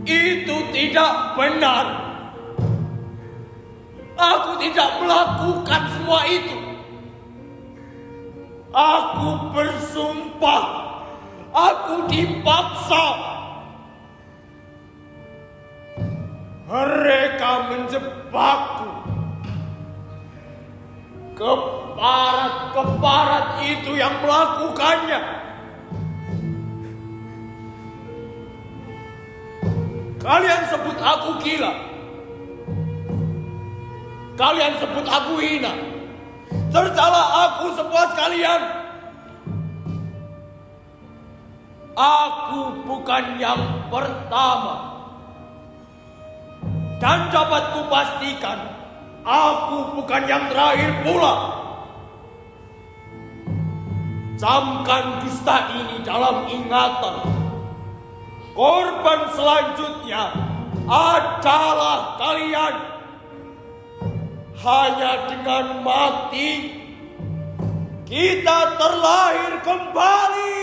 Itu tidak benar. Aku tidak melakukan semua itu. Aku bersumpah. Aku dipaksa. Mereka menjebakku. Keparat-keparat itu yang melakukannya. Kalian sebut aku gila. Kalian sebut aku hina. Tercalah aku sepuas kalian. Aku bukan yang pertama. Dan dapat kupastikan, aku bukan yang terakhir pula. Camkan dusta ini dalam ingatan. Korban selanjutnya adalah kalian. Hanya dengan mati kita terlahir kembali.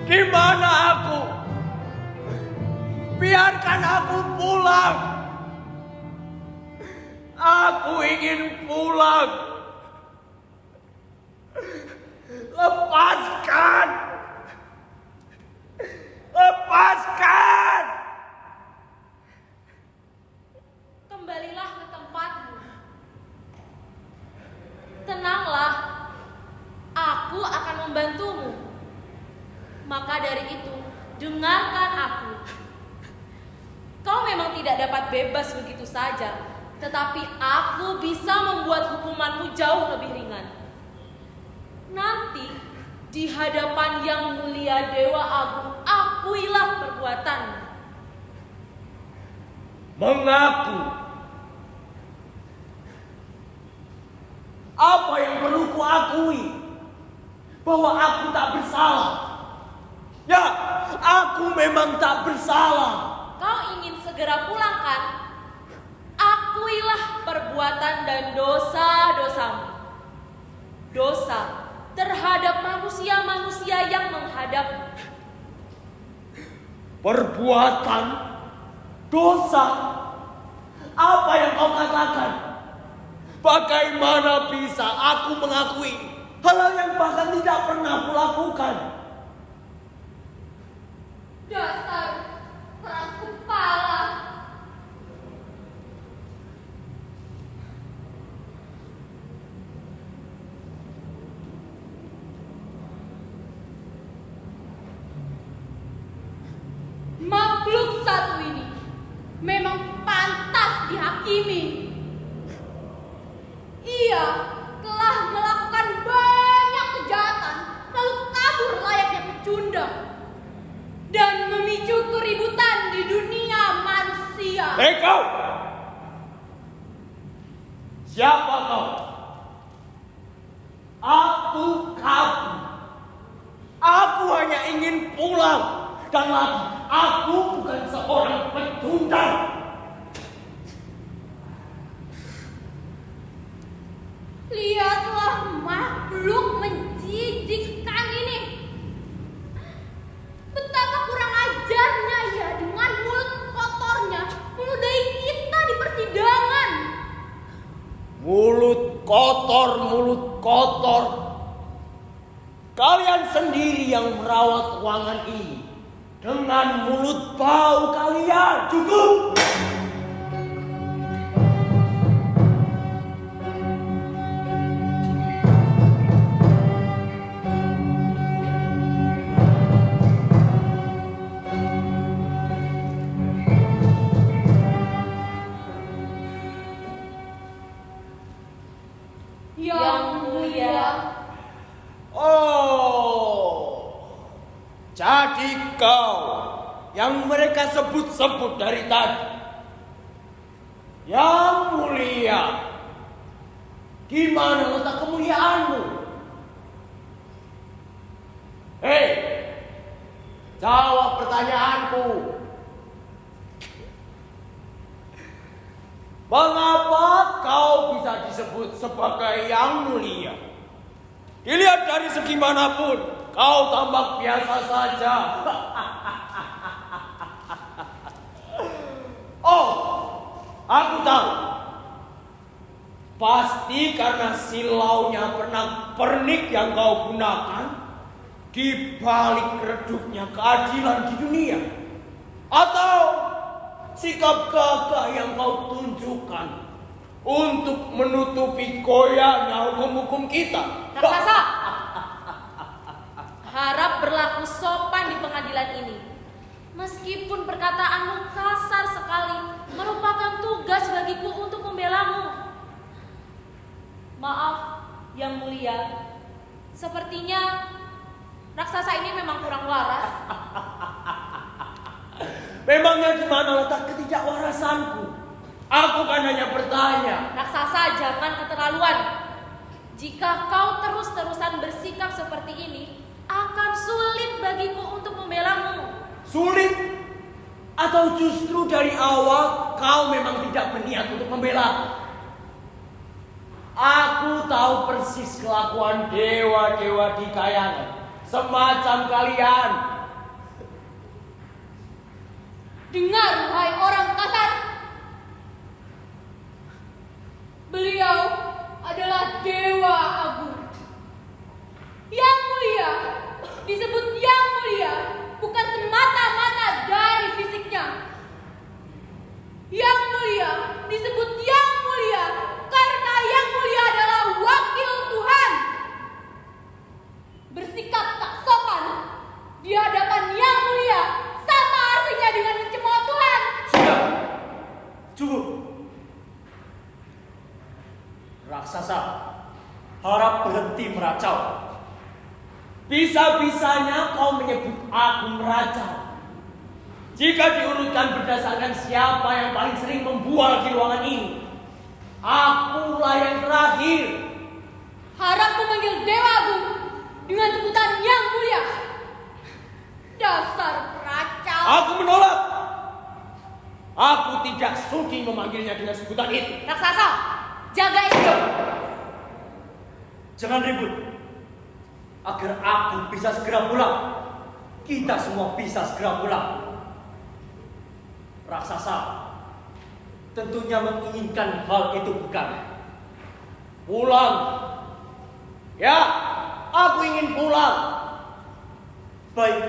Di mana aku? Biarkan aku pulang. Aku ingin pulang. Lepaskan. Lepaskan. Kembalilah ke tempatmu. Tenanglah. Aku akan membantumu. Maka dari itu, dengarkan aku. Kau memang tidak dapat bebas begitu saja, tetapi aku bisa membuat hukumanmu jauh lebih ringan. Nanti, di hadapan Yang Mulia Dewa Agung, akuilah perbuatanmu. Mengaku. Apa yang perlu kuakui? Bahwa aku tak bersalah. Ya, aku memang tak bersalah. Kau ingin segera pulang kan? Akuilah perbuatan dan dosa-dosamu. Dosa terhadap manusia-manusia yang menghadapmu. Perbuatan? Dosa? Apa yang kau katakan? Bagaimana bisa aku mengakui hal yang bahkan tidak pernah kulakukan? Dasar keras kepala. Makhluk satu ini memang pantas dihakimi. Ia telah melakukan banyak kejahatan lalu kabur layaknya pecundang dan memicu keributan Hei kau! Siapa kau? Aku kamu. Aku hanya ingin pulang. Dan lagi, aku bukan seorang pecundang. Lihatlah makhluk menjijikkan ini. Betapa kurang ajarnya ya dengan mulut kotornya meludahi kita di persidangan. Mulut kotor. Kalian sendiri yang merawat ruangan ini. Dengan mulut bau kalian. Cukup! Yang mulia. Oh, jadi kau yang mereka sebut-sebut dari tadi. Yang mulia, di mana letak kemuliaanmu? Hei, jawab pertanyaanku. Mengapa kau bisa disebut sebagai yang mulia? Dilihat dari segi manapun, kau tampak biasa saja. Oh, aku tahu. Pasti karena silaunya pernak-pernik yang kau gunakan di balik redupnya keadilan di dunia. Atau sikap gagah yang kau tunjukkan untuk menutupi goyahnya hukum-hukum kita. Raksasa, harap berlaku sopan di pengadilan ini. Meskipun perkataanmu kasar sekali, merupakan tugas bagiku untuk membelamu. Maaf, Yang Mulia. Sepertinya raksasa ini memang kurang waras. Memangnya di mana letak ketidakwarasanku? Aku kan hanya bertanya. Raksasa, jangan keterlaluan. Jika kau terus-terusan bersikap seperti ini, akan sulit bagiku untuk membelamu. Sulit? Atau justru dari awal kau memang tidak berniat untuk membela? Aku tahu persis kelakuan dewa-dewa di kayangan. Semacam kalian. Dengar, wahai orang kasar. Beliau adalah Dewa Agung. Yang mulia, disebut yang mulia bukan semata-mata dari fisiknya. Yang mulia disebut yang mulia karena yang mulia adalah wakil Tuhan. Bersikap tak sopan di hadapan yang mulia sama artinya dengan mencemooh Tuhan. Sudah. Cukup. Raksasa, harap berhenti meracau. Bisa-bisanya kau menyebut aku meracau. Jika diurutkan berdasarkan siapa yang paling sering membual di ruangan ini, akulah yang terakhir. Harap memanggil Dewa Agung dengan sebutan yang mulia. Dasar peracau. Aku menolak. Aku tidak sudi memanggilnya dengan sebutan itu. Raksasa, jaga itu. Jangan ribut. Agar aku bisa segera pulang. Kita semua bisa segera pulang. Raksasa tentunya menginginkan hal itu, bukan? Pulang. Ya, aku ingin pulang. Baik.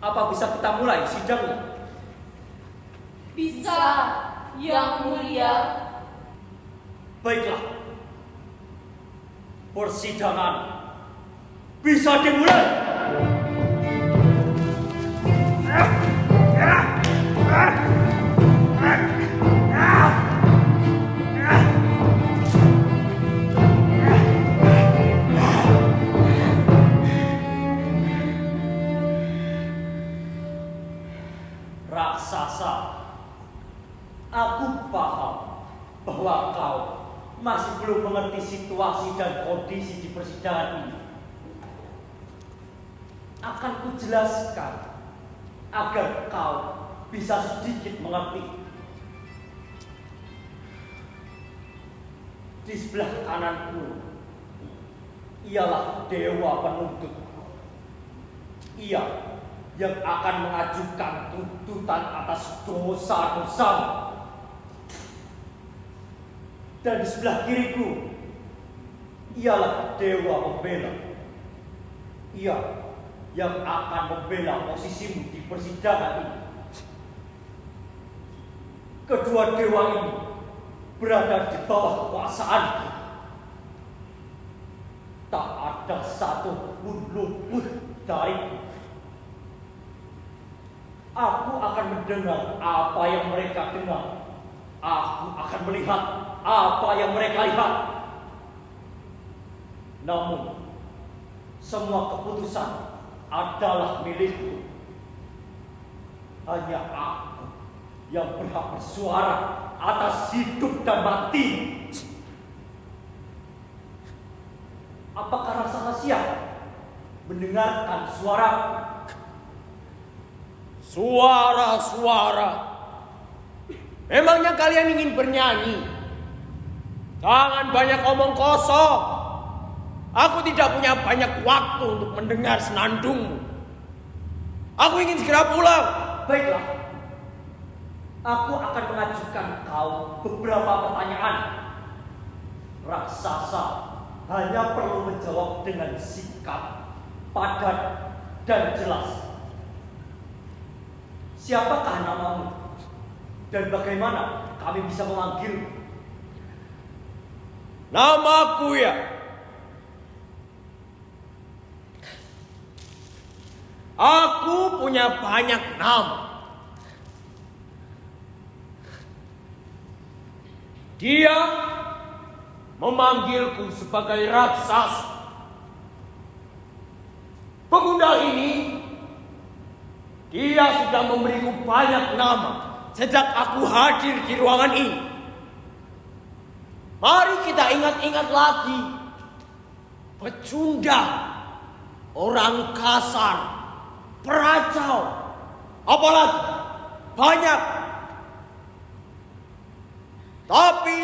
Apa bisa kita mulai sidangnya? Bisa, yang mulia. Baiklah. Persidangan bisa dimulai. Raksasa Raksasa, aku paham bahwa kau masih belum mengerti situasi dan kondisi di persidangan ini. Akan kujelaskan agar kau bisa sedikit mengerti. Di sebelah kananku ialah dewa penuntut. Ia yang akan mengajukan tuntutan atas dosa-dosa. Dan di sebelah kiriku ialah dewa pembela. Ia yang akan membela posisimu di persidangan ini. Kedua dewa ini berada di bawah kekuasaanku. Tak ada satu pun luput dariku. Aku akan mendengar apa yang mereka dengar. Aku akan melihat apa yang mereka lihat. Namun, semua keputusan adalah milikku. Hanya aku yang berhak bersuara atas hidup dan mati. Apakah raksasa siap mendengarkan suara? Suara-suara. Memangnya kalian ingin bernyanyi? Jangan banyak omong kosong. Aku tidak punya banyak waktu untuk mendengar senandungmu. Aku ingin segera pulang. Baiklah. Aku akan mengajukan kau beberapa pertanyaan. Raksasa hanya perlu menjawab dengan singkat, padat, dan jelas. Siapakah namamu? Dan bagaimana kami bisa memanggilmu? Namaku ya. Aku punya banyak nama. Dia memanggilku sebagai raksasa. Pegundal ini, dia sudah memberiku banyak nama sejak aku hadir di ruangan ini. Mari kita ingat-ingat lagi. Pecundang, orang kasar, peracau, apalagi banyak. Tapi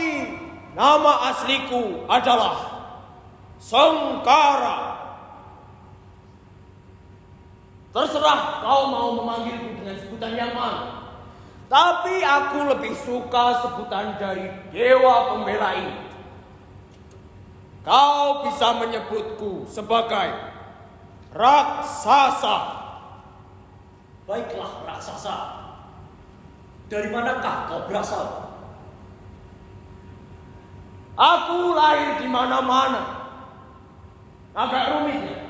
nama asliku adalah Sengkara. Terserah kau mau memanggilku dengan sebutan yang mana. Tapi aku lebih suka sebutan dari dewa pembela ini. Kau bisa menyebutku sebagai raksasa. Baiklah, raksasa. Dari manakah kau berasal? Aku lahir di mana-mana. Agak rumit ya.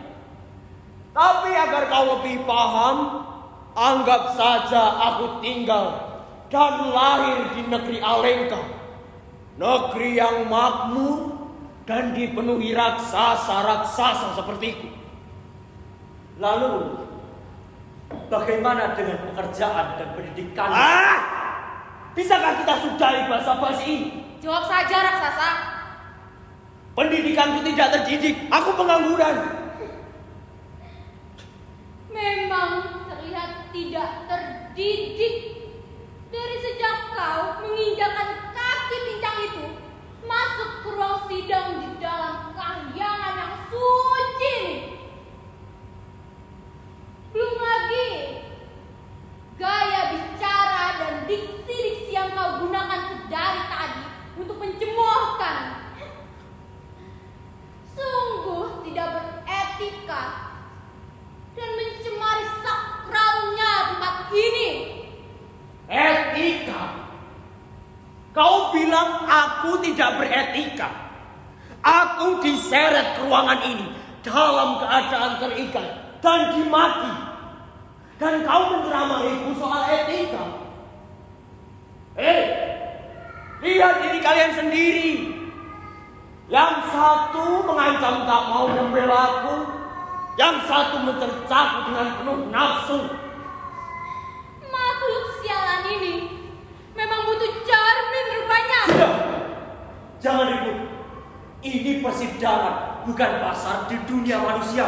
Tapi agar kau lebih paham, anggap saja aku tinggal dan lahir di negeri Alengka. Negeri yang makmur dan dipenuhi raksasa-raksasa sepertiku. Lalu, bagaimana dengan pekerjaan dan pendidikan? Bisakah kita sudahi basa-basi ini? Jawab saja, raksasa. Pendidikanku tidak terdidik, aku pengangguran. Memang terlihat tidak terdidik. Dari sejak kau menginjakan kaki pincang itu masuk ke ruang sidang di dalam kahyangan yang suci. Belum lagi gaya bicara dan diksi-diksi yang kau gunakan sedari tadi untuk mencemoohkan. Sungguh tidak beretika dan mencemari sakralnya tempat ini. Etika? Kau bilang aku tidak beretika. Aku diseret ke ruangan ini dalam keadaan terikat dan dimaki. Dan kau menceramahiku soal etika. Lihat diri kalian sendiri. Yang satu mengancam tak mau membelaku, yang satu mencercaku dengan penuh nafsu. Makhluk sialan untuk cermin rupanya. Sudah, jangan ribut. Ini persidangan, bukan pasar di dunia manusia.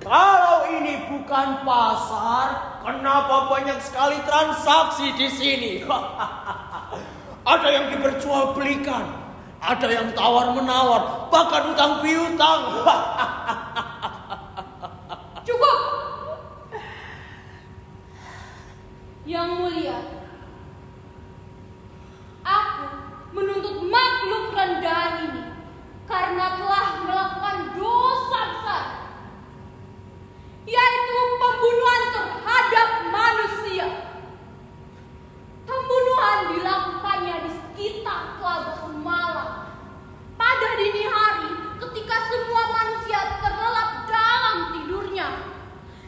Kalau ini bukan pasar, kenapa banyak sekali transaksi di sini? Ada yang diperjualbelikan, ada yang tawar-menawar, bahkan utang piutang. Cukup. Yang mulia, aku menuntut makhluk rendahan ini karena telah melakukan dosa besar, yaitu pembunuhan terhadap manusia. Pembunuhan dilakukannya di sekitar Telaga Semalam pada dini hari ketika semua manusia terlelap dalam tidurnya.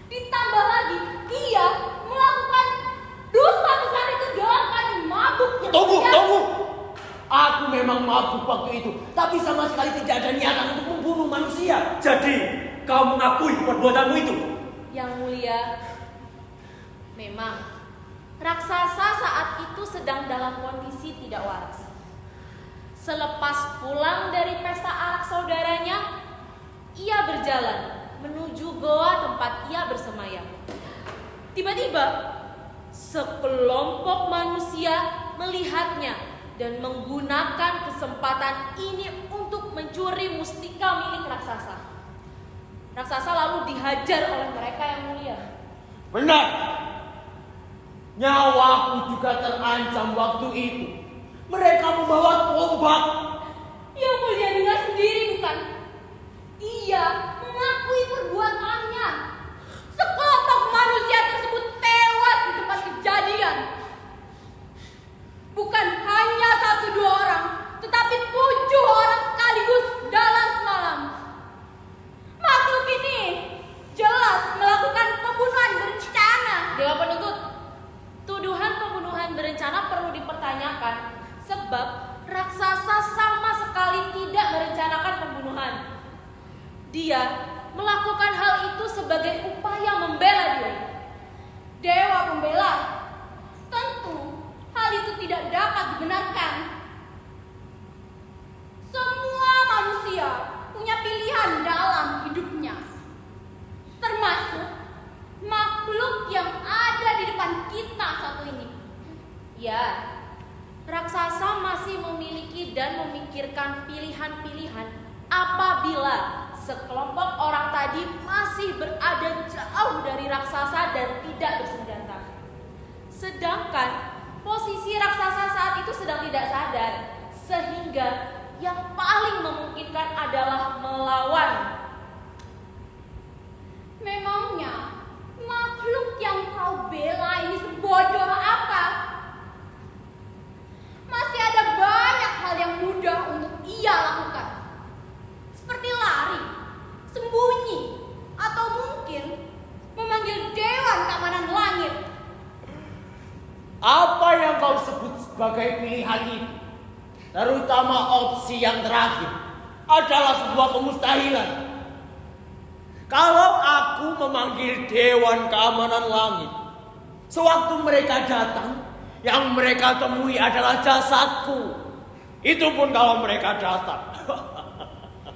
Ditambah lagi, ia melakukan dosa besar itu dalam keadaan mabuk. Tunggu. Aku memang mabuk waktu itu, tapi sama sekali tidak ada niatan untuk membunuh manusia. Jadi, kau mengakui perbuatanmu itu? Yang mulia, memang raksasa saat itu sedang dalam kondisi tidak waras. Selepas pulang dari pesta arak saudaranya, ia berjalan menuju goa tempat ia bersemayam. Tiba-tiba, sekelompok manusia melihatnya dan menggunakan kesempatan ini untuk mencuri mustika milik raksasa. Raksasa lalu dihajar oleh mereka, yang mulia. Benar. Nyawaku juga terancam waktu itu. Mereka membawa tombak. Yang mulia dengar sendiri bukan? Ia mengakui perbuatannya. Sekelompok manusia tersebut tewas di tempat kejadian. Bukan hanya 1-2 orang, tetapi 7 orang sekaligus dalam semalam. Makhluk ini jelas melakukan pembunuhan berencana. Dewa penuntut, tuduhan pembunuhan berencana perlu dipertanyakan sebab raksasa sama sekali tidak merencanakan pembunuhan. Dia melakukan hal itu sebagai upaya membela diri. Dewa pembela, tentu hal itu tidak dapat dibenarkan. Semua manusia punya pilihan dalam hidupnya, termasuk makhluk yang ada di depan kita satu ini. Ya, raksasa masih memiliki dan memikirkan pilihan-pilihan apabila sekelompok orang tadi masih berada jauh dari raksasa dan tidak bersenjata. Sedangkan posisi raksasa saat itu sedang tidak sadar, sehingga yang paling memungkinkan adalah melawan. Memangnya makhluk yang kau bela ini sebodoh apa? Masih ada banyak hal yang mudah untuk ia lakukan, seperti lari, sembunyi, atau mungkin memanggil Dewan Keamanan Langit. Apa yang kau sebut sebagai pilihan itu, terutama opsi yang terakhir, adalah sebuah kemustahilan. Kalau aku memanggil Dewan Keamanan Langit, sewaktu mereka datang, yang mereka temui adalah jasadku. Itu pun kalau mereka datang.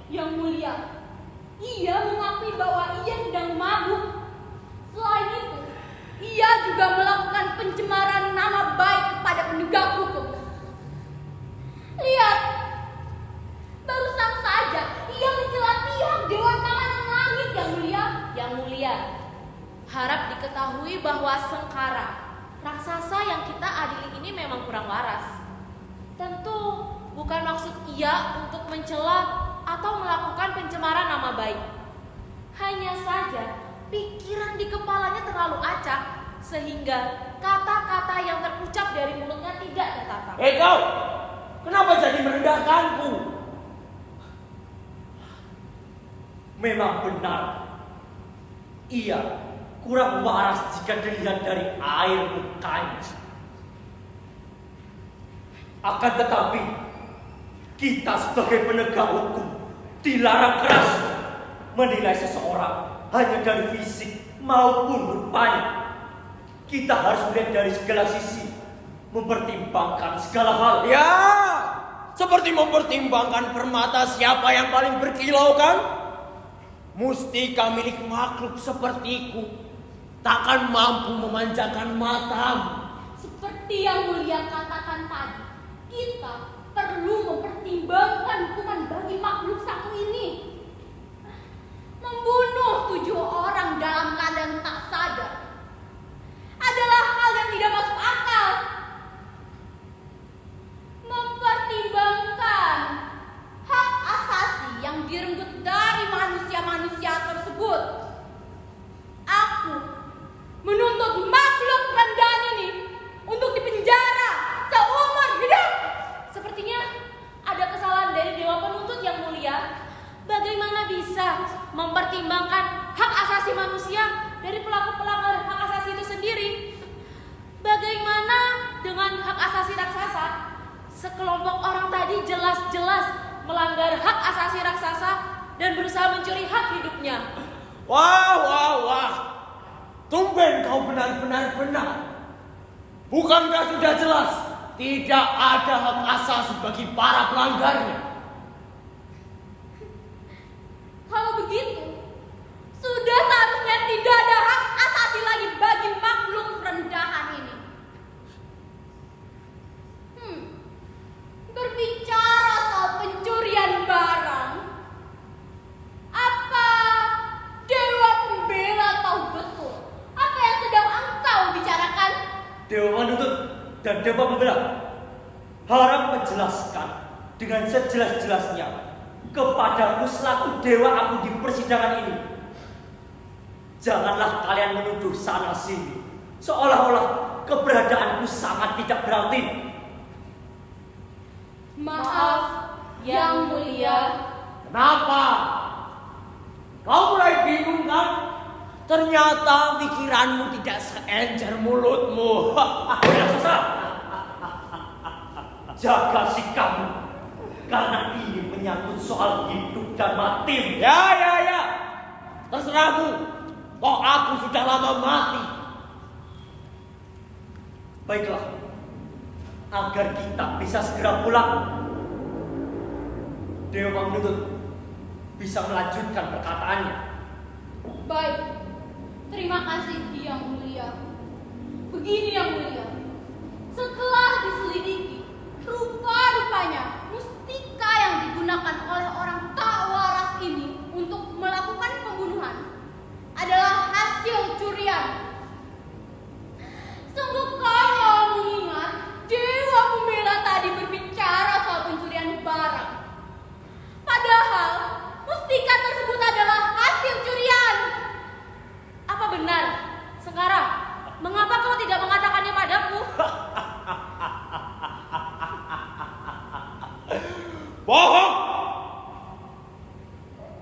Yang mulia, ia mengakui bahwa ia sedang mabuk. Selain itu, ia juga melakukan pencemaran nama baik kepada penegak hukum. Lihat, barusan saja ia mencela pihak Dewan Keamanan Langit, yang mulia. Yang mulia, harap diketahui bahwa Sengkara, raksasa yang kita adili ini memang kurang waras. Tentu bukan maksud ia untuk mencela atau melakukan pencemaran nama baik. Hanya saja pikiran di kepalanya terlalu acak, sehingga kata-kata yang terucap dari mulutnya tidak tertata. Kau, kenapa jadi merendahkanku? Memang benar. Ia kurang waras jika dilihat dari air mukanya. Akan tetapi, kita sebagai penegak hukum dilarang keras menilai seseorang hanya dari fisik maupun rupanya. Kita harus melihat dari segala sisi, mempertimbangkan segala hal. Ya, seperti mempertimbangkan permata siapa yang paling berkilau kan? Mustika milik makhluk sepertiku takkan mampu memanjakan matamu. Seperti yang mulia katakan tadi, kita perlu mempertimbangkan hukuman bagi makhluk satu ini. Membunuh 7 orang dalam keadaan tak sadar adalah hal yang tidak masuk akal. Mempertimbangkan hak asasi yang direnggut dari manusia-manusia tersebut, aku menuntut makhluk rendahan ini untuk dipenjara seumur hidup. Sepertinya ada kesalahan dari Dewa Penuntut yang mulia. Bagaimana bisa mempertimbangkan hak asasi manusia dari pelaku pelanggar hak asasi itu sendiri? Bagaimana dengan hak asasi raksasa? Sekelompok orang tadi jelas-jelas melanggar hak asasi raksasa dan berusaha mencuri hak hidupnya. Wah. Tumben kau benar-benar benar. Bukankah sudah jelas tidak ada hak asasi bagi para pelanggarnya? Kalau begitu, sudah seharusnya tidak ada hak asasi lagi bagi makhluk rendahan ini. Berbicara soal pencurian barang, apa Dewa Pembela tahu betul apa yang sedang engkau bicarakan? Dewa Penuntut dan Dewa Pembela harap menjelaskan dengan sejelas-jelasnya kepadaku selaku dewa aku di persidangan ini. Janganlah kalian menuduh sana sini seolah-olah keberadaanku sangat tidak berarti. Maaf, Yang Mulia. Kenapa? Kau mulai bingung kan? Ternyata pikiranmu tidak seencer mulutmu. Raksasa, jaga sikapmu karena ini menyangkut soal hidup dan mati. Ya. Terserahmu. Toh aku sudah lama mati. Baiklah, agar kita bisa segera pulang, Dewa Penuntut bisa melanjutkan perkataannya. Baik, terima kasih Yang Mulia. Begini Yang Mulia, setelah diselidiki, rupa-rupanya mustika yang digunakan oleh orang tak waras ini untuk melakukan pembunuhan adalah hasil curian. Sungguh konyol mengingat Dewa Pembela tadi berbicara soal pencurian barang. Padahal mustika tersebut adalah hasil curian. Apa benar? Sekarang, mengapa kau tidak mengatakannya padaku? Bohong.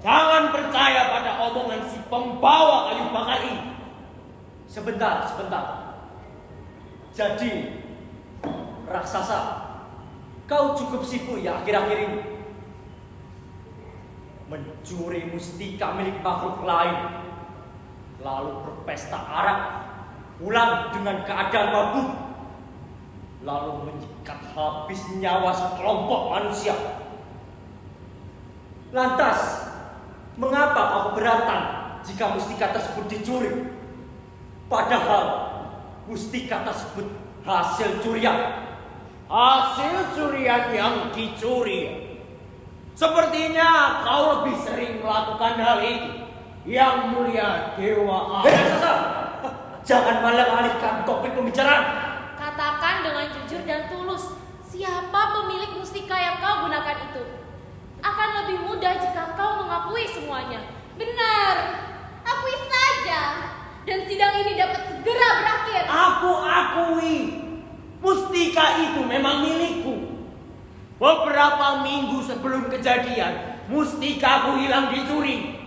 Jangan percaya pada omongan si pembawa kayu bakar ini. Sebentar. Jadi, raksasa, kau cukup sibuk ya akhir-akhir ini mencuri mustika milik makhluk lain, lalu berpesta arak, pulang dengan keadaan mabuk, lalu menyikat habis nyawa sekelompok manusia. Lantas, mengapa kau keberatan jika mustika tersebut dicuri? Padahal mustika tersebut hasil curian. Hasil curian yang dicuri. Sepertinya kau lebih sering melakukan hal itu. Yang Mulia Dewa. Raksasa, jangan malah alihkan topik pembicaraan. Katakan dengan jujur dan tulus, siapa pemilik mustika yang kau gunakan itu? Akan lebih mudah jika kau mengakui semuanya. Benar, akui saja dan sidang ini dapat segera berakhir. Aku akui. Mustika itu memang milikku. Beberapa minggu sebelum kejadian, mustikaku hilang dicuri.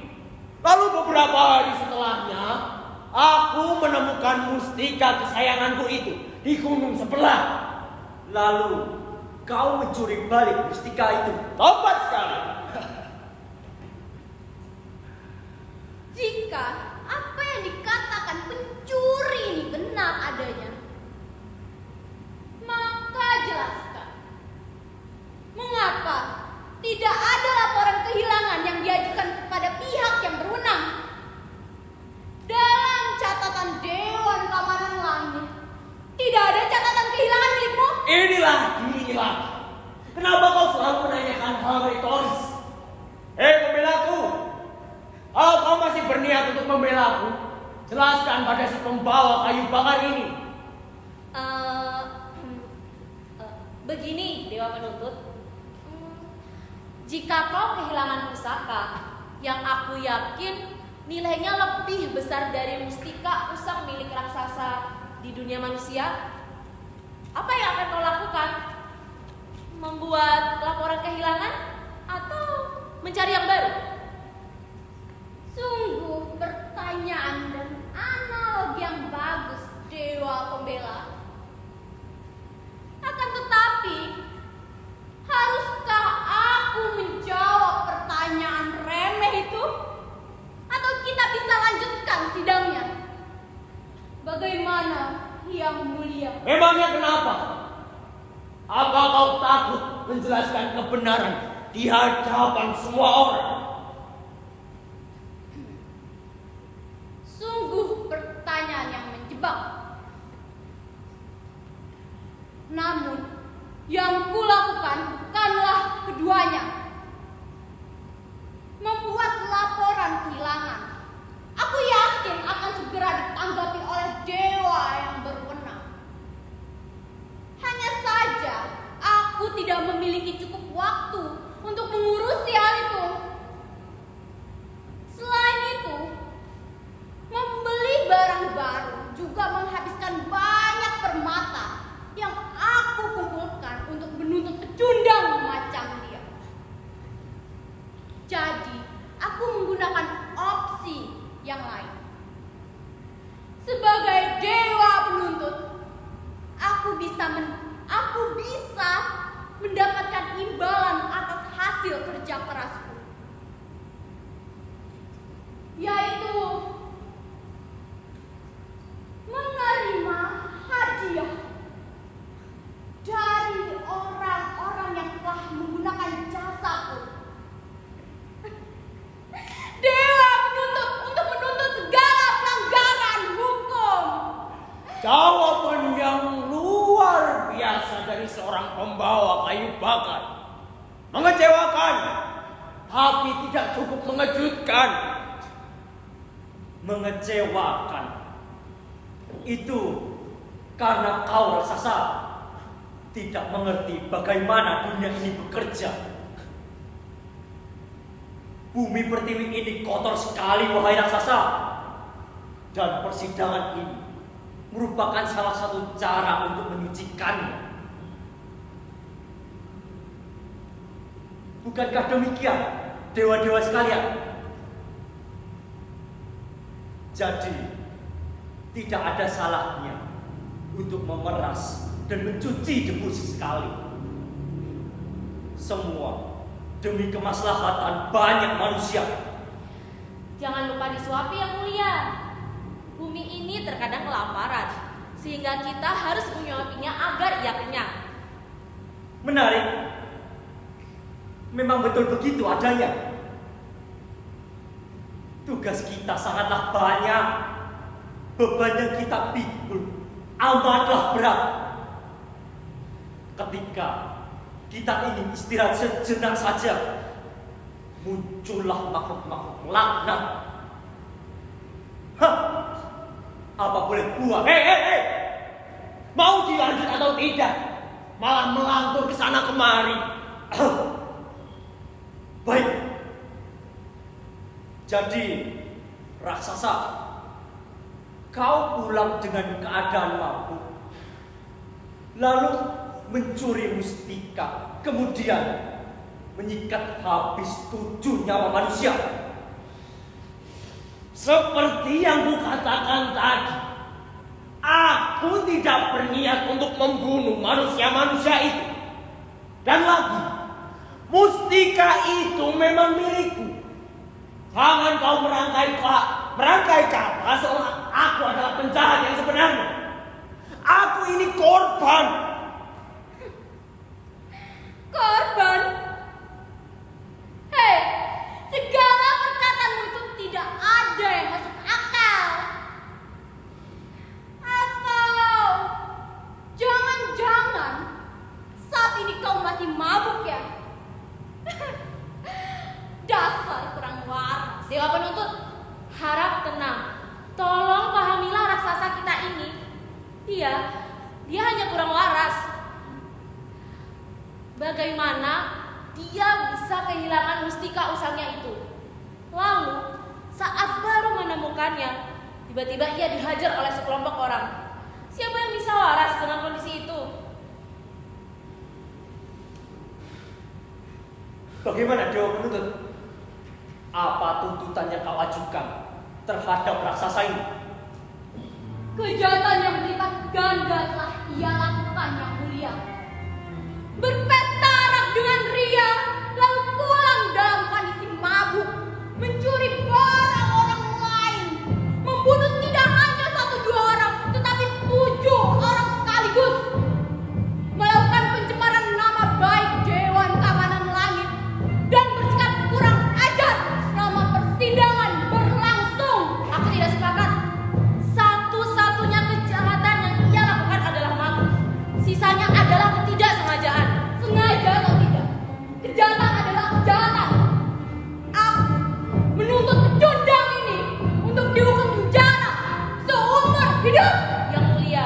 Lalu beberapa hari setelahnya, aku menemukan mustika kesayanganku itu di gunung sebelah. Lalu kau mencuri balik mustika itu. Tepat sekali. Jika apa yang dikatakan pencuri ini benar adanya, Inilah diri lagi. Kenapa kau selalu menanyakan hal retoris? Pembelaku, kalau kau masih berniat untuk membelaku, jelaskan pada si pembawa kayu bakar ini. Begini, Dewa Penuntut. Jika kau kehilangan pusaka yang aku yakin nilainya lebih besar dari mustika usang milik raksasa di dunia manusia, apa yang akan kau lakukan? Membuat laporan kehilangan atau mencari yang baru? Sungguh pertanyaan dan analogi yang bagus, Dewa Pembela. Akan tetapi, haruskah aku menjawab pertanyaan remeh itu? Atau kita bisa lanjutkan sidangnya? Bagaimana, Yang Mulia? Memangnya kenapa? Apa kau takut menjelaskan kebenaran di hadapan semua orang? Sungguh pertanyaan yang menjebak. Namun, yang kulakukan bukanlah keduanya. Membuat laporan kehilangan. Aku yakin akan segera ditanggapi oleh dewa yang berwenang. Hanya saja, aku tidak memiliki cukup waktu untuk mengurusi hal itu. Selain itu, membeli barang baru juga menghabiskan banyak permata yang aku kumpulkan untuk menuntut pecundang macam dia. Jadi, aku menggunakan opsi yang lain. Sebagai dewa penuntut, aku bisa mendapatkan imbalan atas hasil kerja kerasku, yaitu menerima hadiah dari orang-orang yang telah menggunakan jasaku. Dewa penuntut untuk menuntut segala pelanggaran hukum. Jawaban yang luar biasa dari seorang pembawa kayu bakar. Mengecewakan, tapi tidak cukup mengejutkan. Mengecewakan. Itu karena kau raksasa tidak mengerti bagaimana dunia ini bekerja. Bumi pertiwi ini kotor sekali, wahai raksasa. Dan persidangan ini merupakan salah satu cara untuk menyucikannya. Bukankah demikian, dewa-dewa sekalian? Jadi, tidak ada salahnya untuk memeras dan mencuci debu sekali. Semua demi kemaslahatan banyak manusia. Jangan lupa disuapi Yang Mulia. Bumi ini terkadang kelaparan, sehingga kita harus menyuapinya agar ia kenyang. Menarik. Memang betul begitu adanya. Tugas kita sangatlah banyak. Beban yang kita pikul amatlah berat. Ketika kita ingin istirahat sejenak saja, muncullah makhluk-makhluk laknat. Hah, apa boleh buat? Hei, mau dilanjut atau tidak? Malah melantur ke sana kemari. Baik. Jadi, raksasa, kau pulang dengan keadaan mabuk, lalu mencuri mustika, kemudian menyikat habis 7 nyawa manusia. Seperti yang kukatakan tadi, aku tidak berniat untuk membunuh manusia-manusia itu. Dan lagi, mustika itu memang milikku. Jangan kau merangkai kata seolah aku adalah penjahat yang sebenarnya. Aku ini korban. Korban? Hei, segala perkataanmu itu tidak ada yang masuk akal. Atau jangan-jangan menyembuhkannya, tiba-tiba ia dihajar oleh sekelompok orang. Siapa yang bisa waras dengan kondisi itu? Bagaimana Dewa Penuntut? Apa tuntutan yang kau ajukan terhadap raksasa ini? Kejahatan yang berlipat ganda telah ia lakukan, Yang Mulia. Berpesta arak dengan ria, lalu pulang dalam kondisi mabuk, mencuri barang orang lain, membunuh tidak hanya 1-2 orang, tetapi 7 orang sekaligus, melakukan pencemaran nama baik Dewan Keamanan Langit, dan bersikap kurang ajar selama persidangan berlangsung. Aku tidak sepakat. Satu-satunya kejahatan yang ia lakukan adalah mati. Sisanya adalah ketidaksengajaan. Sengaja atau tidak, kejahatan adalah kejahatan. Aku menuntut pecundang ini untuk dihukum penjara seumur hidup. Yang Mulia,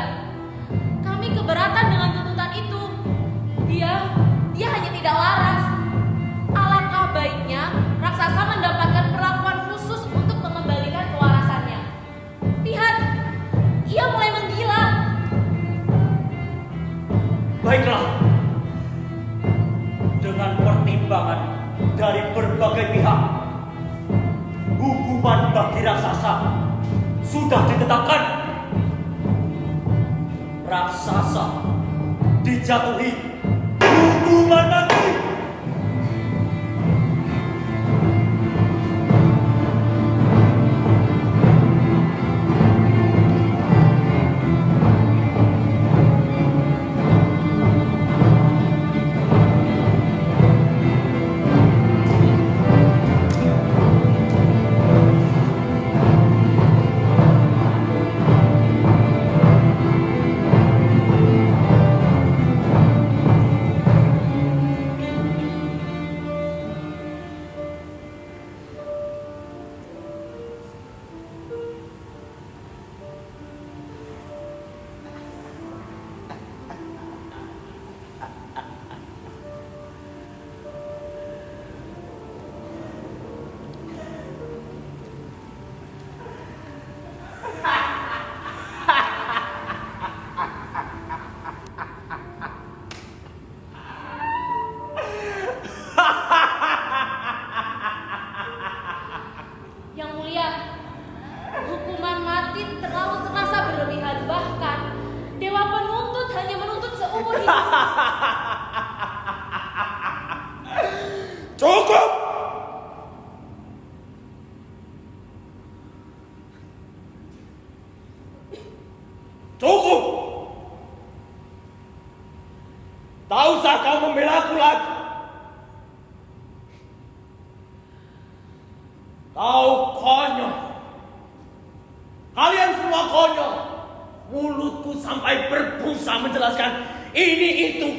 kami keberatan dengan tuntutan itu. Dia hanya tidak waras. Alangkah baiknya raksasa mendapatkan perlakuan khusus untuk mengembalikan kewarasannya. Lihat, ia mulai menggila. Baiklah. Dengan pertimbangan dari berbagai pihak, hukuman bagi raksasa sudah ditetapkan. Raksasa dijatuhi hukuman mati. Yang Mulia, hukuman mati terlalu terasa berlebihan. Bahkan Dewa Penuntut hanya menuntut seumur hidup. Cukup! Cukup! Tak usah kau membela aku lagi. Kau konyol. Kalian semua konyol. Mulutku sampai berbusa menjelaskan ini itu.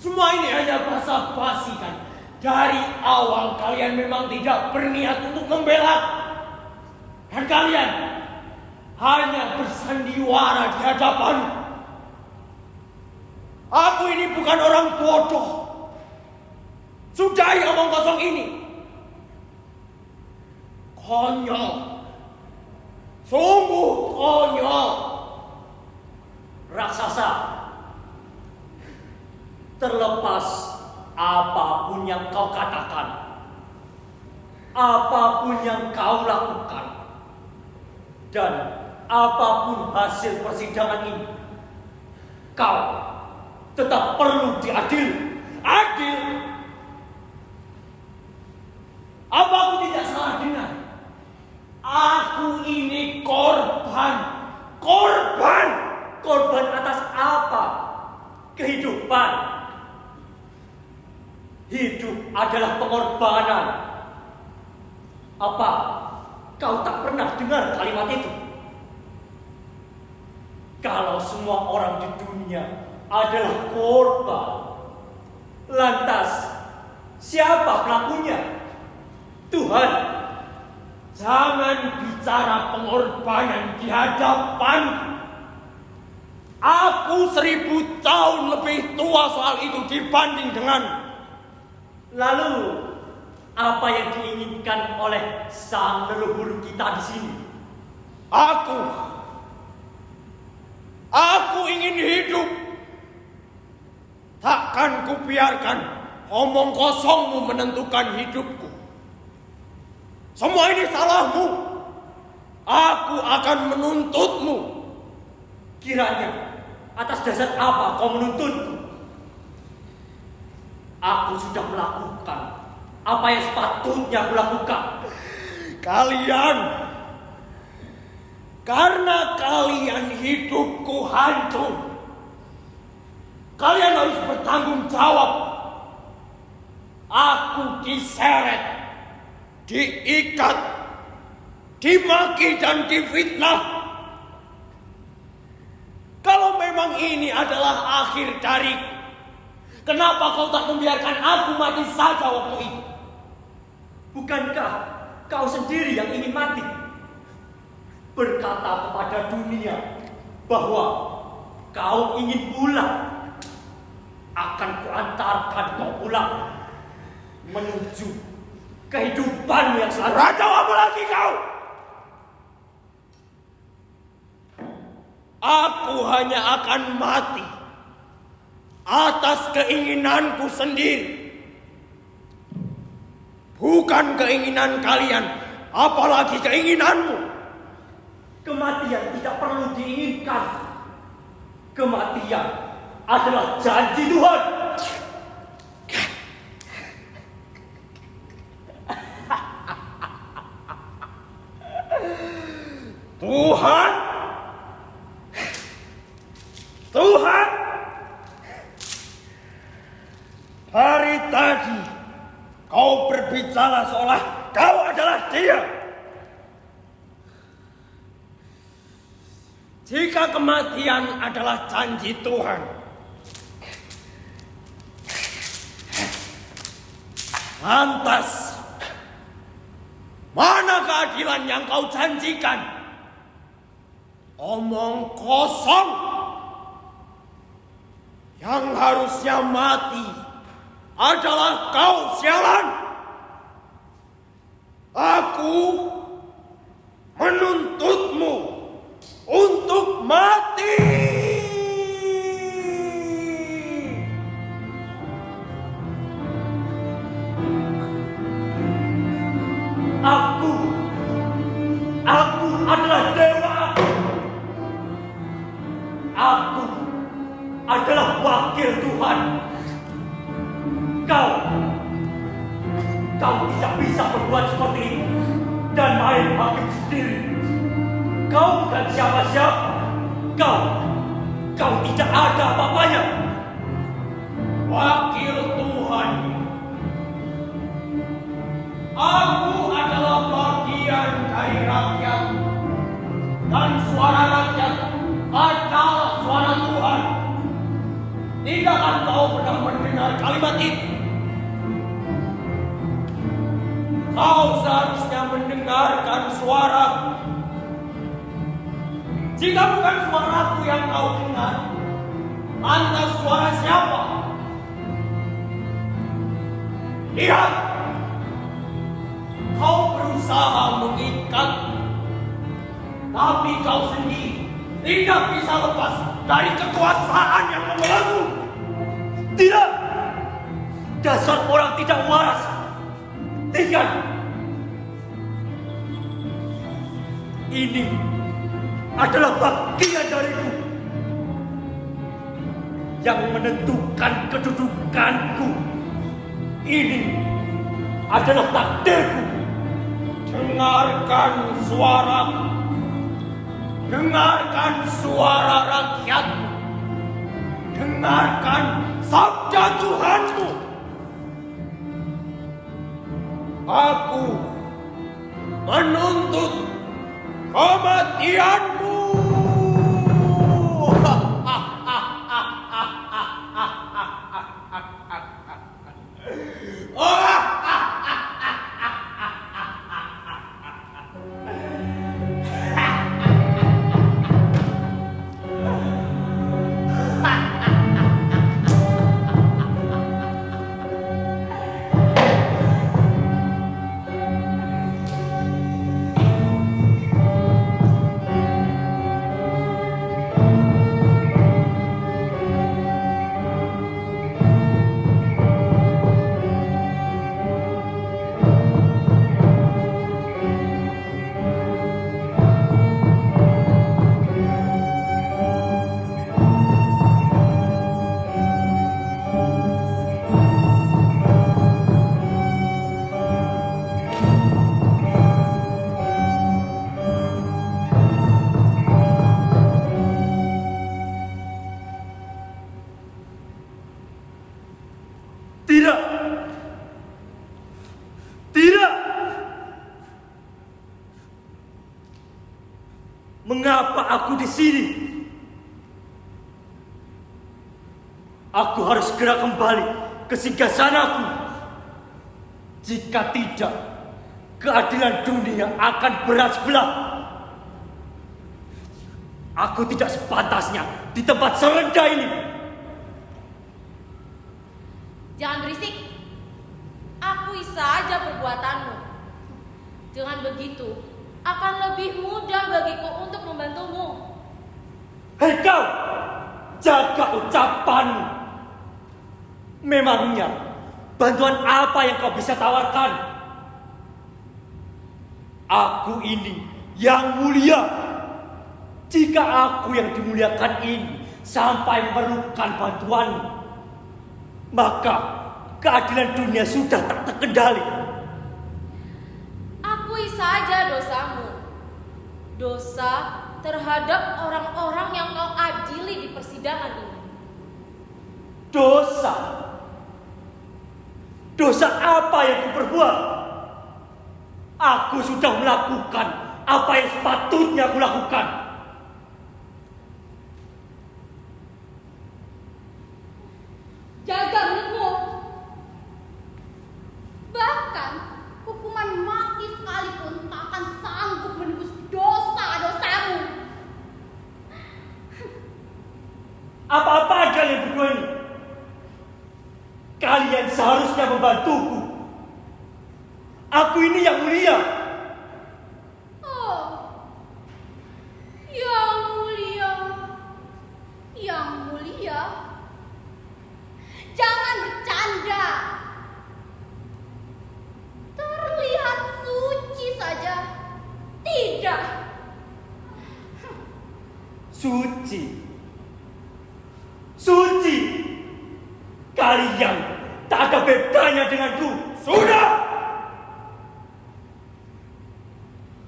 Semua ini hanya basa-basi kan. Dari awal kalian memang tidak berniat untuk membela. Dan kalian hanya bersandiwara di hadapan. Aku ini bukan orang bodoh. Sudahi omong kosong ini. Konyol. Sungguh konyol. Raksasa, terlepas apapun yang kau katakan, apapun yang kau lakukan, dan apapun hasil persidangan ini, kau tetap perlu diadili. Adil. Apa aku tidak salah dengar? Aku ini korban. Korban. Korban atas apa? Kehidupan. Hidup adalah pengorbanan. Apa kau tak pernah dengar kalimat itu? Kalau semua orang di dunia adalah korban, lantas siapa pelakunya? Tuhan. Jangan bicara pengorbanan di hadapan. Aku 1000 tahun lebih tua soal itu dibanding dengan. Lalu apa yang diinginkan oleh sang leluhur kita di sini? Aku ingin hidup. Takkan kubiarkan omong kosongmu menentukan hidupku. Semua ini salahmu. Aku akan menuntutmu. Kiranya atas dasar apa kau menuntutku? Aku sudah melakukan apa yang sepatutnya aku lakukan. Karena kalian hidupku hancur. Kalian harus bertanggung jawab. Aku diseret, diikat, dimaki dan difitnah. Kalau memang ini adalah akhir dariku, kenapa kau tak membiarkan aku mati saja waktu itu? Bukankah kau sendiri yang ingin mati? Berkata kepada dunia bahwa kau ingin pulang. Akan kuantarkan kau pulang menuju kehidupan yang selanjutnya. Raja, apa lagi kau? Aku hanya akan mati atas keinginanku sendiri. Bukan keinginan kalian, apalagi keinginanmu. Kematian tidak perlu diinginkan. Kematian adalah janji Tuhan. Tuhan, dari tadi kau berbicara seolah kau adalah Dia. Jika kematian adalah janji Tuhan, lantas mana keadilan yang kau janjikan? Omong kosong. Yang harusnya mati adalah kau, sialan. Aku menuntutmu untuk mati. Aku adalah dewa. Aku adalah wakil Tuhan. Kau tidak bisa berbuat seperti ini dan main hakim sendiri. Kau bukan siapa-siapa. Kau tidak ada apa-apanya. Wakil Tuhan. Aku adalah bagian dari rakyat. Dan suara rakyat adalah suara Tuhan. Tidakkah kau pernah mendengar kalimat itu? Kau seharusnya mendengarkan suara. Jika bukan suaraku yang kau dengar, lantas suara siapa? Lihat, kau berusaha mengikat, tapi kau sendiri tidak bisa lepas dari kekuasaan yang membelenggu. Tidak. Dasar orang tidak waras. Tidak. Ini adalah bagian dariku yang menentukan kedudukanku. Ini adalah takdirku. Dengarkan suaraku. Dengarkan suara rakyatmu. Dengarkan sabda Tuhanmu. Aku menuntut kematianmu. Mengapa aku di sini? Aku harus segera kembali ke singgasanaku. Jika tidak, keadilan dunia akan berat sebelah. Aku tidak sepantasnya di tempat serendah ini. Jangan berisik. Akui saja perbuatanmu. Dengan begitu, akan lebih mudah bagiku untuk membantumu. Hei kau, jaga ucapanmu. Memangnya bantuan apa yang kau bisa tawarkan? Aku ini yang mulia. Jika aku yang dimuliakan ini sampai memerlukan bantuanmu, maka keadilan dunia sudah tak terkendali. Akui saja dosamu. Dosa terhadap orang-orang yang kau adili di persidangan ini. Dosa? Dosa apa yang kuperbuat? Aku sudah melakukan apa yang sepatutnya kulakukan. Jaga mulutmu. Bahkan hukuman mati sekalipun tak akan sanggup menebus dosa-dosamu. Apa-apa kalian berdua ini? Kalian seharusnya membantuku. Aku ini yang mulia. Oh, yang mulia, yang mulia. Jangan bercanda. Terlihat suci saja. Tidak. Suci. Suci. Kalian tak ada bedanya denganku. Sudah.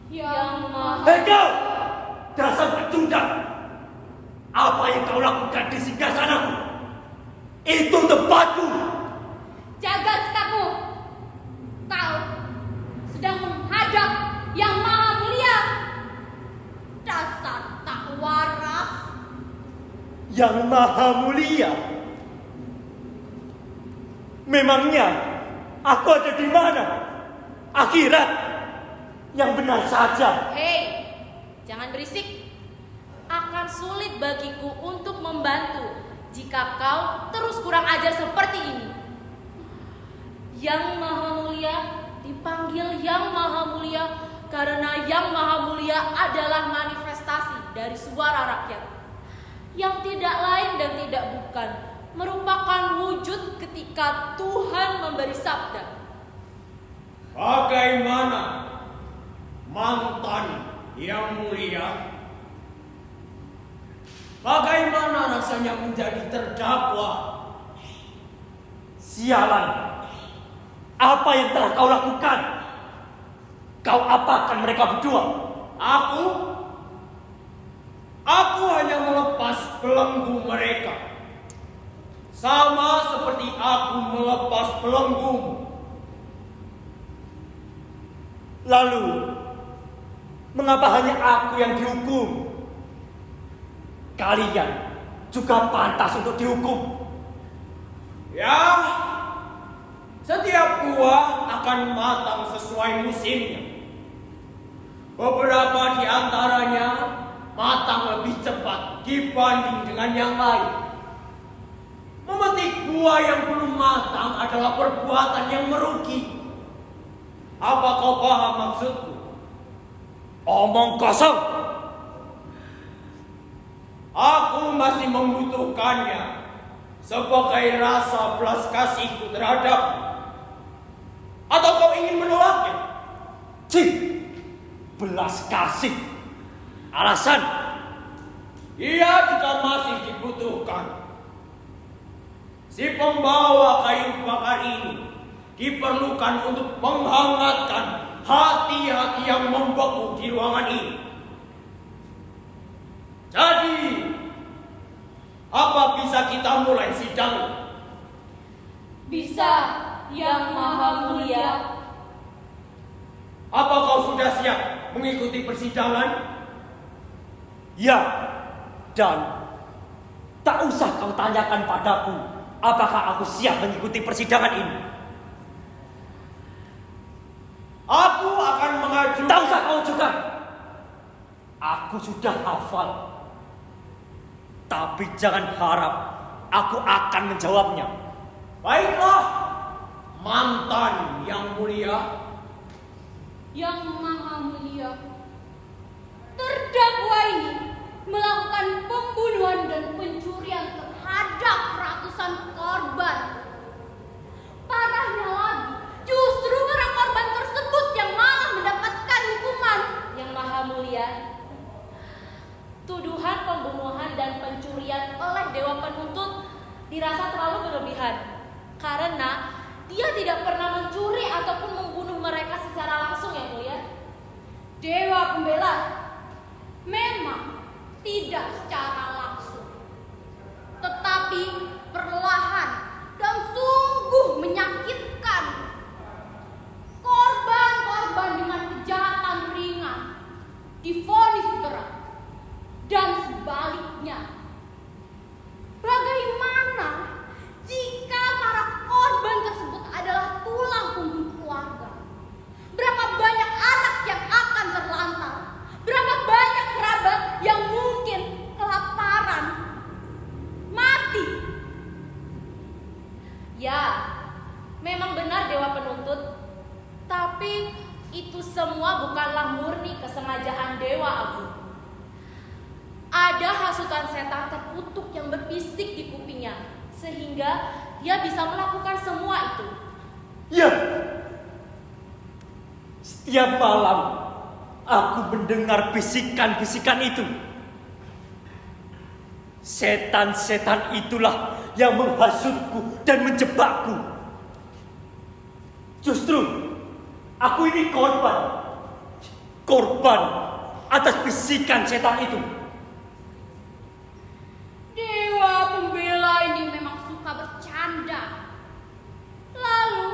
Yang maha. Hei kau, dasar pecundang. Apa yang kau lakukan di singgasanaku? Itu tempatku. Jaga sikapmu. Kau sedang menghadap yang maha mulia. Dasar tak waras. Yang maha mulia. Memangnya aku ada di mana? Akhirat. Yang benar saja. Hei, jangan berisik. Akan sulit bagiku untuk membantu jika kau terus kurang ajar seperti ini. Yang Maha Mulia dipanggil Yang Maha Mulia karena Yang Maha Mulia adalah manifestasi dari suara rakyat. Yang tidak lain dan tidak bukan merupakan wujud ketika Tuhan memberi sabda. Bagaimana mantan yang mulia? Bagaimana rasanya menjadi terdakwa? Sialan. Apa yang telah kau lakukan? Kau apakan mereka berdua? Aku hanya melepas belenggu mereka. Sama seperti aku melepas belenggumu. Lalu, mengapa hanya aku yang dihukum? Kalian juga pantas untuk dihukum. Ya, setiap buah akan matang sesuai musimnya. Beberapa di antaranya matang lebih cepat dibanding dengan yang lain. Memetik buah yang belum matang adalah perbuatan yang merugi. Apa kau paham maksudku? Omong kosong. Aku masih membutuhkannya sebagai rasa belas kasihku terhadapmu. Atau kau ingin menolaknya? Cih, belas kasih. Alasan? Ia juga masih dibutuhkan. Si pembawa kayu bakar ini diperlukan untuk menghangatkan hati-hati yang membeku di ruangan ini. Jadi, apa bisa kita mulai sidang? Bisa, Yang Maha Mulia. Apa kau sudah siap mengikuti persidangan? Ya, dan tak usah kau tanyakan padaku apakah aku siap mengikuti persidangan ini. Aku akan mengajukan. Tak usah kau juga. Aku sudah hafal. Tapi jangan harap aku akan menjawabnya. Baiklah, mantan yang mulia. Yang Maha Mulia, terdakwa ini melakukan pembunuhan dan pencurian terhadap ratusan korban. Parahnya lagi, justru para korban tersebut yang malah mendapatkan hukuman. Yang Maha Mulia, tuduhan pembunuhan dan pencurian oleh Dewa Penuntut dirasa terlalu berlebihan karena dia tidak pernah mencuri ataupun membunuh mereka secara langsung, Yang Mulia. Dewa Pembela memang tidak secara langsung, tetapi perlahan dan sungguh menyakitkan. Korban-korban dengan kejahatan ringan divonis berat, dan sebaliknya. Bagaimana jika para korban tersebut adalah tulang punggung keluarga? Berapa banyak anak yang akan terlantar? Berapa banyak kerabat yang mungkin kelaparan, mati? Ya, memang benar Dewa Penuntut, tapi itu semua bukanlah murni kesengajaan Dewa Agung. Ada hasutan setan terkutuk yang berbisik di kupingnya, sehingga dia bisa melakukan semua itu. Ya, setiap malam aku mendengar bisikan-bisikan itu. Setan-setan itulah yang menghasutku dan menjebakku. Justru aku ini korban atas bisikan setan itu. Dewa Pembela ini memang suka bercanda. Lalu,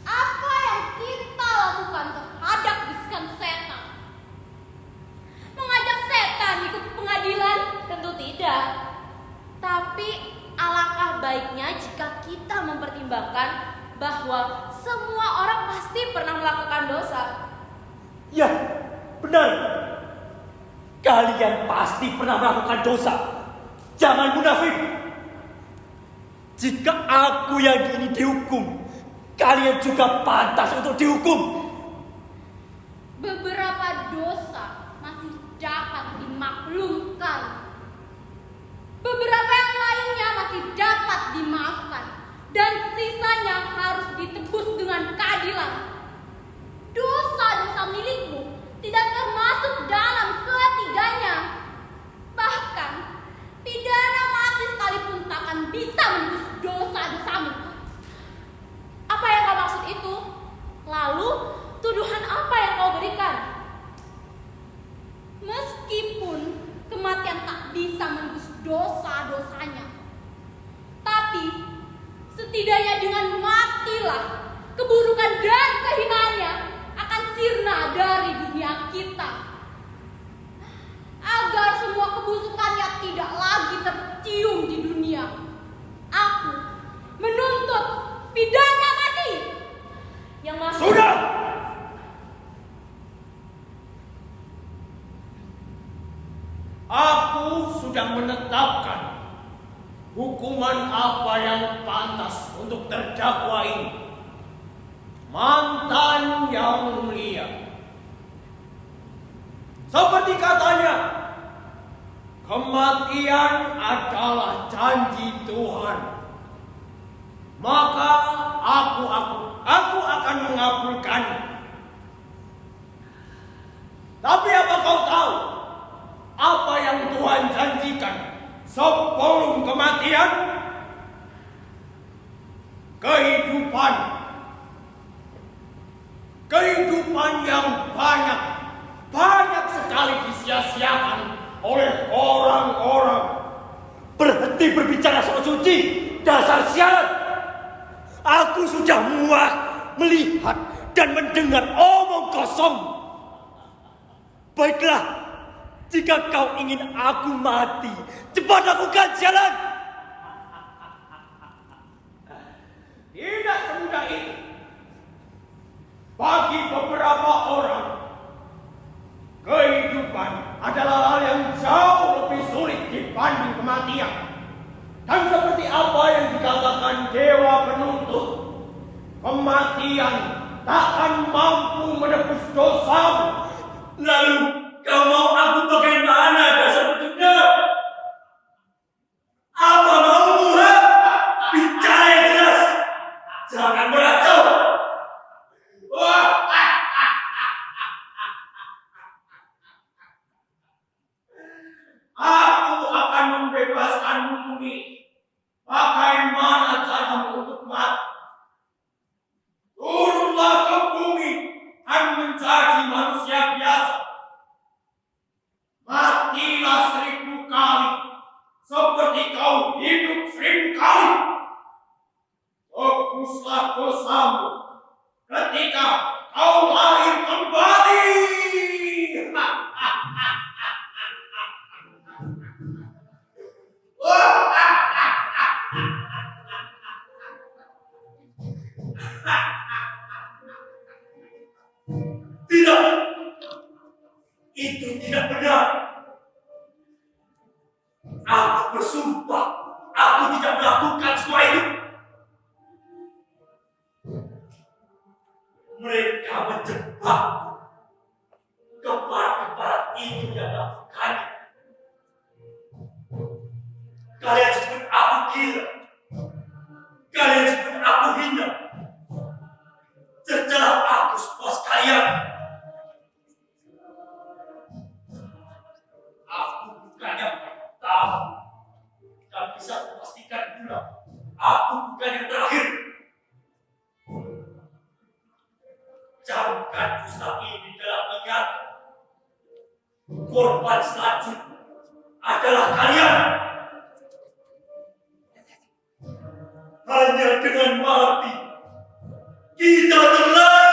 apa yang kita lakukan terhadap bisikan setan? Mengajak setan ikut ke pengadilan? Tentu tidak. Tapi alangkah baiknya jika kita mempertimbangkan bahwa semua orang pasti pernah melakukan dosa. Ya, benar. Kalian pasti pernah melakukan dosa. Jangan munafik. Jika aku yang ini dihukum, kalian juga pantas untuk dihukum. Beberapa dosa masih dapat dimaklumkan. Beberapa yang lainnya masih dapat dimaafkan. Dan sisanya harus ditebus dengan keadilan. Dosa-dosa milikmu tidak termasuk dalam ketiganya. Bahkan, pidana mati sekalipun tak akan bisa menebus dosa-dosamu. Apa yang kau maksud itu? Lalu, tuduhan apa yang kau berikan? Meskipun kematian tak bisa menebus dosa-dosanya, tapi setidaknya dengan matilah keburukan dan kehinaannya akan sirna dari dunia kita. Agar semua kebusukannya tidak lagi tercium di dunia, aku menuntut pidana mati. Yang maksud Sudah! Aku sudah menetapkan hukuman apa yang pantas untuk terdakwa ini. Mantan yang mulia. Seperti katanya, kematian adalah janji Tuhan. Maka aku akan mengabulkan. Tapi apa kau tahu apa yang Tuhan janjikan sebelum kematian? Kehidupan yang banyak sekali disia-siakan oleh orang-orang. Berhenti berbicara soal suci, dasar sialan. Aku sudah muak melihat dan mendengar omong kosong. Baiklah, Jika kau ingin aku mati, cepat lakukan jalan. Tidak semudah itu. Bagi beberapa orang, kehidupan adalah hal yang jauh lebih sulit dibanding kematian. Dan seperti apa yang dikatakan dewa penuntut, kematian takkan mampu menebus dosamu. Lalu kau mau aku bagaimana dasar petunjuk? Apa maumu? Bicara yang jelas. Jangan meracau. Aku akan membebaskanmu Bumi. Bagaimana caramu untuk mati? Turunlah ke bumi dan menjadi manusia biasa. Matilah 1000 kali seperti kau hidup 1000 kali. Fokuslah dosamu ketika kau lahir kembali. Tidak. Itu tidak benar. Aku bersumpah, aku tidak melakukan semua itu. Mereka menjebakku. Kepala-kepala itu yang melakukannya. Kalian sebut aku gila. Kalian sebut aku hina. Setelah aku sepuas kalian. Aku bukan yang pertama. Tak bisa memastikan pula. Aku bukan yang terakhir. Camkan Ustaz ini dalam ingat. Korban selanjutnya adalah kalian. Hanya dengan mati kita terlalu